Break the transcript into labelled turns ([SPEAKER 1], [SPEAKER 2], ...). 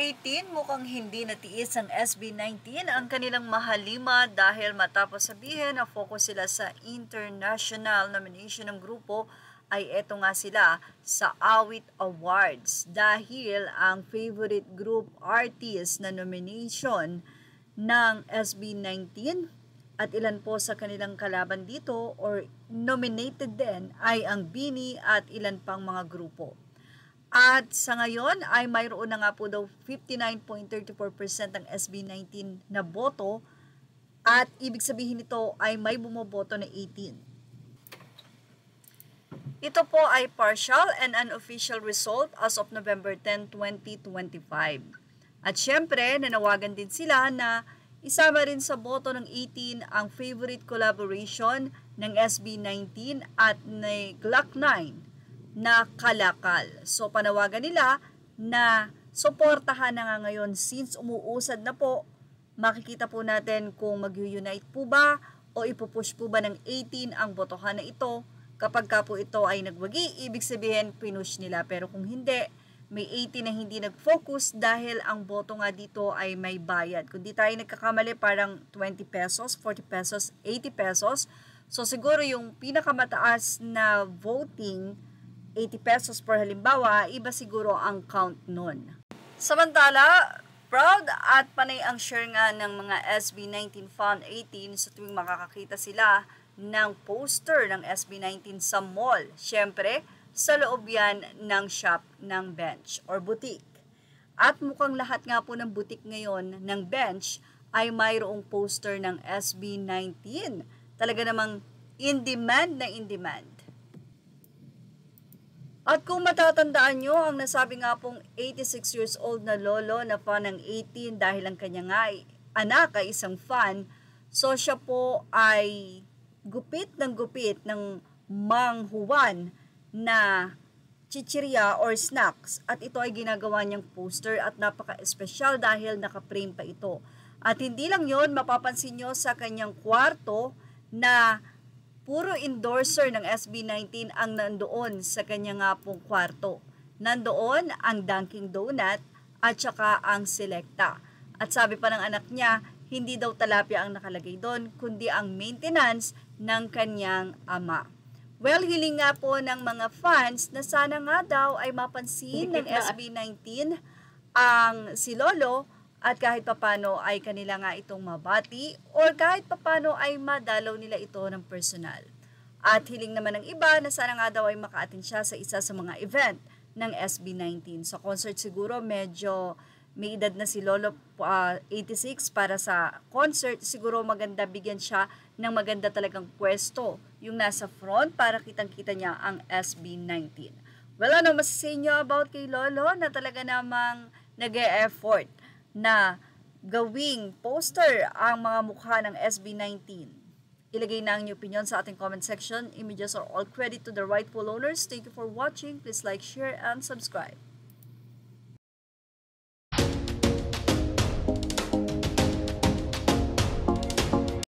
[SPEAKER 1] 18 mukhang hindi natiis ang SB19 ang kanilang mahalima dahil matapos sabihin na focus sila sa international nomination ng grupo ay eto nga sila sa Awit Awards dahil ang favorite group artist na nomination ng SB19 at ilan po sa kanilang kalaban dito or nominated din ay ang BINI at ilan pang mga grupo. At sa ngayon ay mayroon na nga po daw 59.34% ang SB19 na boto at ibig sabihin nito ay may bumoboto na 18. Ito po ay partial and unofficial result as of November 10, 2025. At syempre, nanawagan din sila na isama rin sa boto ng 18 ang favorite collaboration ng SB19 at ng Glock 9 na Kalakal. So panawagan nila na suportahan na nga ngayon since umuusad na po, makikita po natin kung mag-unite po ba o ipupush po ba ng 18 ang botohan na ito. Kapag ka po ito ay nagwagi, ibig sabihin pinush nila. Pero kung hindi, may 18 na hindi nag-focus dahil ang boto nga dito ay may bayad. Kung di tayo nagkakamali parang 20 pesos, 40 pesos, 80 pesos. So siguro yung pinakamataas na voting 80 pesos per halimbawa, iba siguro ang count nun. Samantala, proud at panay ang share nga ng mga SB19 Fan 18 sa tuwing makakakita sila ng poster ng SB19 sa mall. Siyempre, sa loob yan ng shop ng bench or boutique. At mukhang lahat nga po ng boutique ngayon ng bench ay mayroong poster ng SB19. Talaga namang in demand na in demand. At kung matatandaan nyo, ang nasabi nga pong 86 years old na lolo na fan ng 18 dahil ang kanya nga anak ay isang fan, so siya po ay gupit ng Mang Juan na chichirya or snacks. At ito ay ginagawa niyang poster at napaka-espesyal dahil naka-frame pa ito. At hindi lang yon, mapapansin nyo sa kanyang kwarto na puro endorser ng SB19 ang nandoon sa kanya nga pong kwarto. Nandoon ang Dunkin' Donut at saka ang Selecta. At sabi pa ng anak niya, hindi daw talapia ang nakalagay doon, kundi ang maintenance ng kanyang ama. Well, hiling nga po ng mga fans na sana nga daw ay mapansin ng SB19 ang si Lolo at kahit papano ay kanila nga itong mabati or kahit papano ay madalaw nila ito ng personal. At hiling naman ng iba na sana nga daw ay maka-attend siya sa isa sa mga event ng SB19. Sa concert siguro medyo may edad na si Lolo 86 para sa concert. Siguro maganda bigyan siya ng maganda talagang pwesto. Yung nasa front para kitang-kita niya ang SB19. Well, ano masasabi niyo about kay Lolo na talaga namang nag-e-effort na gawing poster ang mga mukha ng SB19. Ilagay na ang inyong opinion sa ating comment section. Images are all credit to the rightful owners. Thank you for watching. Please like, share, and subscribe.